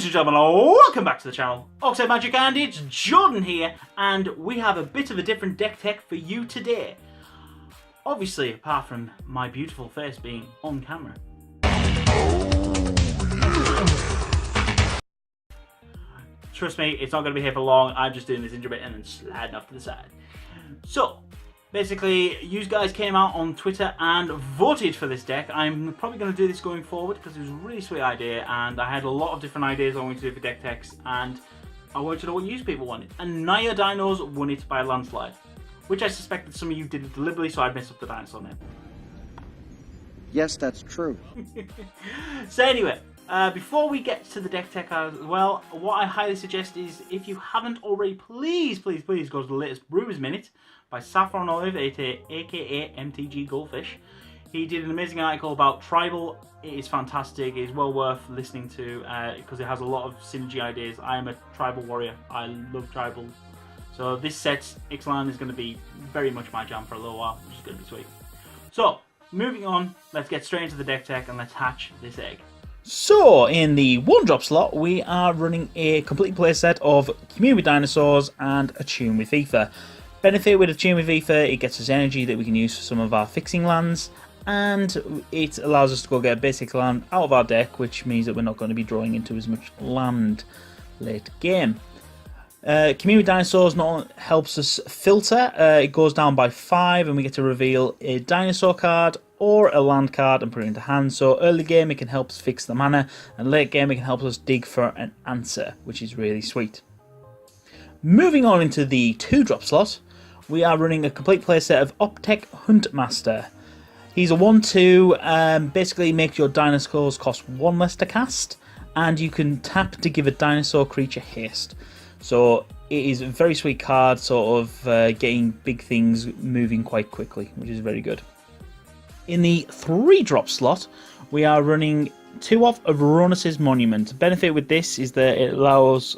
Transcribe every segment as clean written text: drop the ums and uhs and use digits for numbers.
Ladies and gentlemen, welcome back to the channel. Oxide Magic, and it's Jordan here, and we have a bit of a different deck tech for you today. Obviously, apart from my beautiful face being on camera. Trust me, it's not going to be here for long. I'm just doing this intro bit and then sliding off to the side. So, basically, you guys came out on Twitter and voted for this deck. I'm probably going to do this going forward because it was a really sweet idea, and I had a lot of different ideas I wanted to do for deck techs, and I wanted to know what you people wanted. And Naya Dinos won it by a landslide, which I suspected some of you did it deliberately, so I'd mess up the dinosaur name. Yes, that's true. So anyway, before we get to the deck tech as well, what I highly suggest is, if you haven't already, please go to the latest Brewers Minute by Saffron Olive, aka MTG Goldfish. He did an amazing article about Tribal. It is fantastic. It is well worth listening to because it has a lot of synergy ideas. I am a Tribal warrior. I love Tribal. So this set, Ixalan, is going to be very much my jam for a little while, which is going to be sweet. So, moving on, let's get straight into the deck tech and let's hatch this egg. So, in the 1-drop slot, we are running a complete playset of Commune with Dinosaurs and Attune with Ether. Benefit with Attune with Ether, it gets us energy that we can use for some of our fixing lands, and it allows us to go get a basic land out of our deck, which means that we're not going to be drawing into as much land late game. Commune with Dinosaurs not only helps us filter, it goes down by 5 and we get to reveal a dinosaur card or a land card and put it into hand. So early game it can help us fix the mana, and late game it can help us dig for an answer, which is really sweet. Moving on into the 2-drop slot, we are running a complete playset of Optech Huntmaster. He's a 1/2, basically makes your dinosaurs cost 1 less to cast, and you can tap to give a dinosaur creature haste. So it is a very sweet card, sort of getting big things moving quite quickly, which is very good. In the 3-drop slot, we are running 2 of Varonis' Monument. Benefit with this is that it allows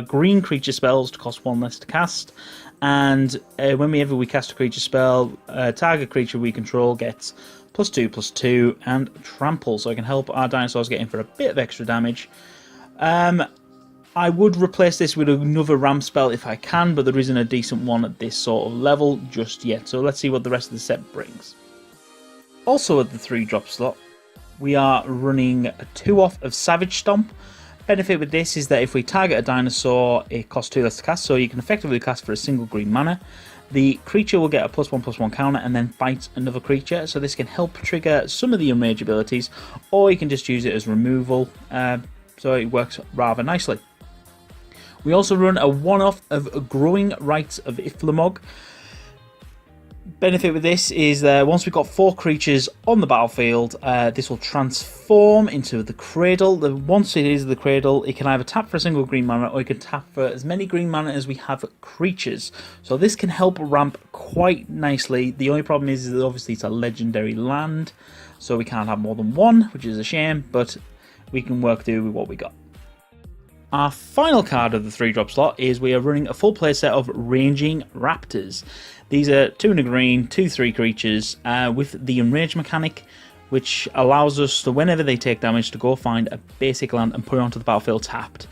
green creature spells to cost 1 less to cast, and whenever we cast a creature spell, target creature we control gets +2/+2 and trample, so it can help our dinosaurs get in for a bit of extra damage. I would replace this with another ramp spell if I can, but there isn't a decent one at this sort of level just yet, so let's see what the rest of the set brings. Also at the 3-drop slot, we are running 2 off of Savage Stomp. Benefit with this is that if we target a dinosaur, it costs 2 less to cast, so you can effectively cast for a single green mana. The creature will get a +1/+1 counter and then fight another creature, so this can help trigger some of the Unmage abilities, or you can just use it as removal, so it works rather nicely. We also run a 1-off of Growing Rites of Iflamog. Benefit with this is that once we've got 4 creatures on the battlefield, this will transform into the Cradle. Once it is the Cradle, it can either tap for a single green mana or it can tap for as many green mana as we have creatures. So this can help ramp quite nicely. The only problem is that obviously it's a legendary land, so we can't have more than 1, which is a shame, but we can work through with what we got. Our final card of the 3-drop slot is we are running a full playset of Ranging Raptors. These are 2 in a green, 2/3 creatures with the Enrage mechanic, which allows us to, whenever they take damage, to go find a basic land and put it onto the battlefield tapped.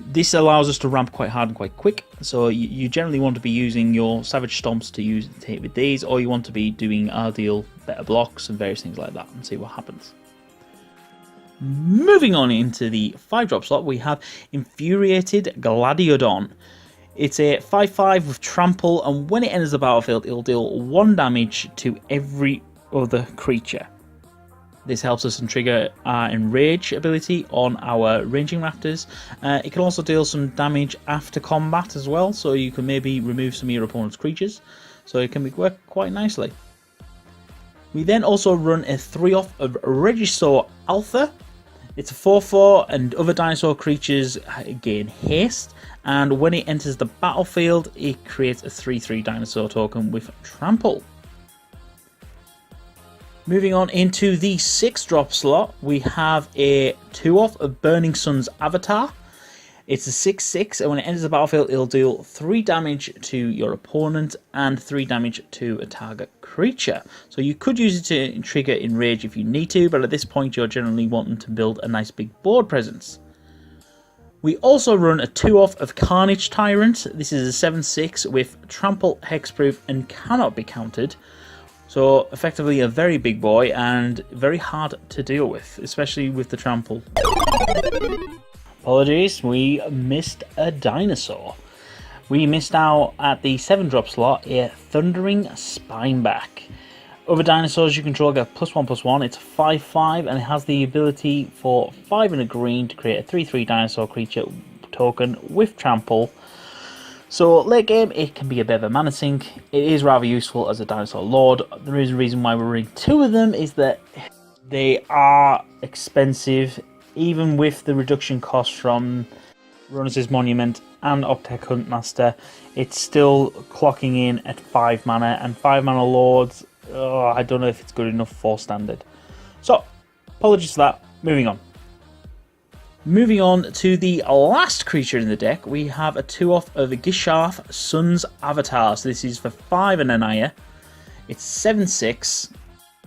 This allows us to ramp quite hard and quite quick, so you generally want to be using your Savage Stomps to hit with these, or you want to be doing Ideal better blocks and various things like that and see what happens. Moving on into the 5-drop slot, we have Infuriated Gladiodon. It's a 5/5 with trample, and when it enters the battlefield, it'll deal 1 damage to every other creature. This helps us trigger our Enrage ability on our Ranging Raptors. It can also deal some damage after combat as well, so you can maybe remove some of your opponent's creatures, so it can work quite nicely. We then also run a 3-off of Regisaur Alpha. It's a 4/4 and other dinosaur creatures gain haste, and when it enters the battlefield it creates a 3/3 dinosaur token with trample. Moving on into the 6-drop slot, we have a 2-off of Burning Sun's Avatar. It's a 6/6, and when it enters the battlefield, it'll deal 3 damage to your opponent and 3 damage to a target creature. So you could use it to trigger Enrage if you need to, but at this point you're generally wanting to build a nice big board presence. We also run a 2-off of Carnage Tyrant. This is a 7/6 with trample, hexproof, and cannot be countered. So effectively a very big boy and very hard to deal with, especially with the trample. Apologies, we missed a dinosaur. We missed out at the 7-drop slot a Thundering Spineback. Other dinosaurs you control get +1/+1. It's a 5/5 and it has the ability for 5 and a green to create a 3/3 dinosaur creature token with trample. So late game it can be a bit of a mana sink. It is rather useful as a dinosaur lord. The reason why we're running 2 of them is that they are expensive, even with the reduction cost from Runners' Monument and Optech Huntmaster. It's still clocking in at 5 mana, and 5 mana lords, I don't know if it's good enough for standard. So, apologies for that. Moving on. Moving on to the last creature in the deck, we have a 2-off of Gisharth Sun's Avatar. So this is for 5 and a Naya. It's 7/6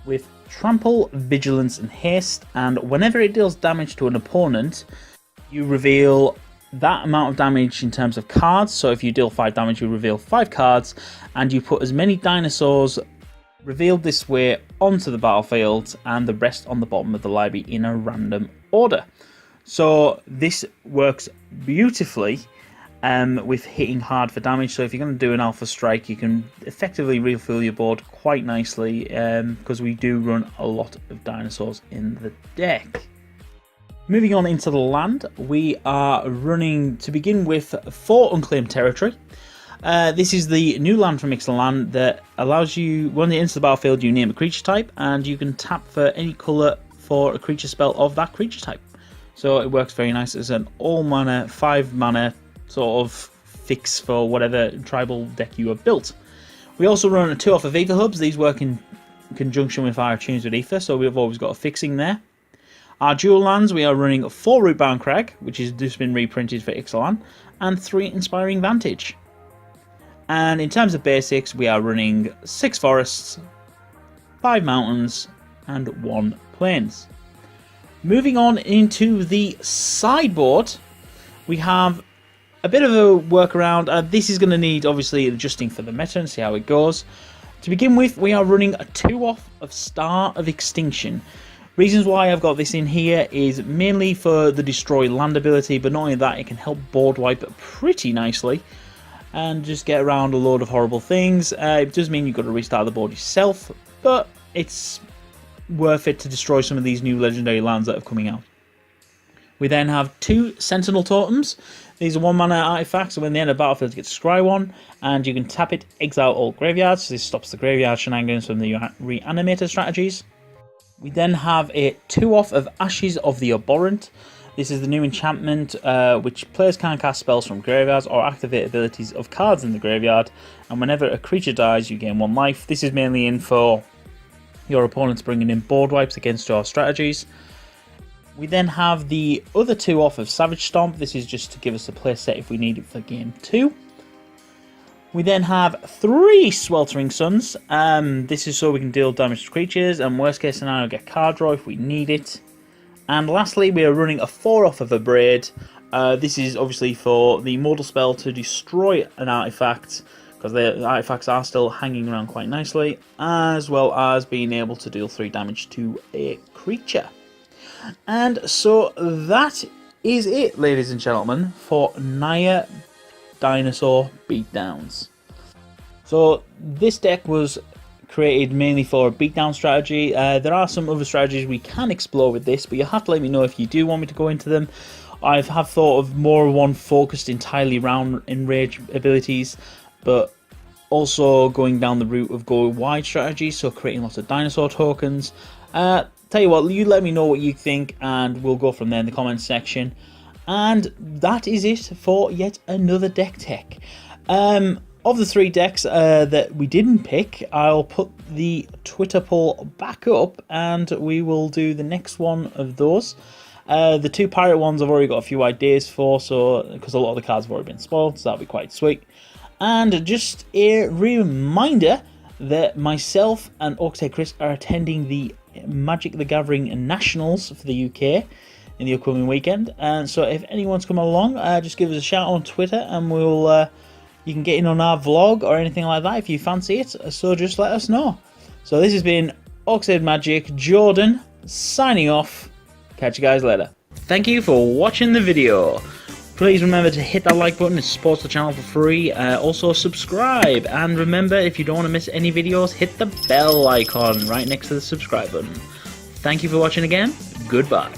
with trample, vigilance, and haste, and whenever it deals damage to an opponent, you reveal that amount of damage in terms of cards. So if you deal 5 damage, you reveal 5 cards, and you put as many dinosaurs revealed this way onto the battlefield, and the rest on the bottom of the library in a random order. So this works beautifully with hitting hard for damage. So if you're going to do an alpha strike, you can effectively refill your board quite nicely, because we do run a lot of dinosaurs in the deck. Moving on into the land, we are running, to begin with, 4 Unclaimed Territory. This is the new land from Ixalan that allows you, when it enters the battlefield, you name a creature type, and you can tap for any colour for a creature spell of that creature type. So it works very nice as an all-mana, 5-mana sort of fix for whatever tribal deck you have built. We also run a 2-off of Ether Hubs. These work in conjunction with our Tunes with Ether, so we've always got a fixing there. Our dual lands, we are running 4 Rootbound Crag, which has just been reprinted for Ixalan, and 3 Inspiring Vantage. And in terms of basics, we are running 6 forests, 5 mountains, and 1 plains. Moving on into the sideboard, we have a bit of a workaround. This is going to need, obviously, adjusting for the meta and see how it goes. To begin with, we are running a 2-off of Star of Extinction. Reasons why I've got this in here is mainly for the Destroy Land ability, but not only that, it can help board wipe pretty nicely and just get around a load of horrible things. It does mean you've got to restart the board yourself, but it's worth it to destroy some of these new legendary lands that are coming out. We then have 2 Sentinel Totems. These are 1-mana artifacts, so when they end a battlefield, you get to scry 1, and you can tap it, exile all graveyards. So this stops the graveyard shenanigans from the Reanimator strategies. We then have a 2-off of Ashes of the Abhorrent. This is the new enchantment, which players can cast spells from graveyards or activate abilities of cards in the graveyard, and whenever a creature dies, you gain 1 life. This is mainly in for your opponents bringing in board wipes against your strategies. We then have the other 2-off of Savage Stomp. This is just to give us a playset if we need it for game 2. We then have 3 Sweltering Suns. This is so we can deal damage to creatures, and worst case scenario, get card draw if we need it. And lastly, we are running a 4-off of a Braid. This is obviously for the mortal spell to destroy an artifact, because the artifacts are still hanging around quite nicely, as well as being able to deal 3 damage to a creature. And so that is it, ladies and gentlemen, for Naya Dinosaur Beatdowns. So this deck was created mainly for a beatdown strategy. There are some other strategies we can explore with this, but you have to let me know if you do want me to go into them. I have thought of more one focused entirely around enrage abilities, but also going down the route of go wide strategy, so creating lots of dinosaur tokens. Tell you what, you let me know what you think, and we'll go from there in the comments section. And that is it for yet another deck tech. Of the 3 decks that we didn't pick, I'll put the Twitter poll back up, and we will do the next one of those. The 2 pirate ones I've already got a few ideas for, so because a lot of the cards have already been spoiled, so that'll be quite sweet. And just a reminder that myself and Orctech Chris are attending the Magic the Gathering Nationals for the UK in the upcoming weekend. And so if anyone's come along, just give us a shout on Twitter, and we'll you can get in on our vlog or anything like that if you fancy it. So just let us know. So this has been Oxhead Magic, Jordan, signing off. Catch you guys later. Thank you for watching the video. Please remember to hit that like button, it supports the channel for free. Also subscribe, and remember, if you don't want to miss any videos, hit the bell icon right next to the subscribe button. Thank you for watching again. Goodbye.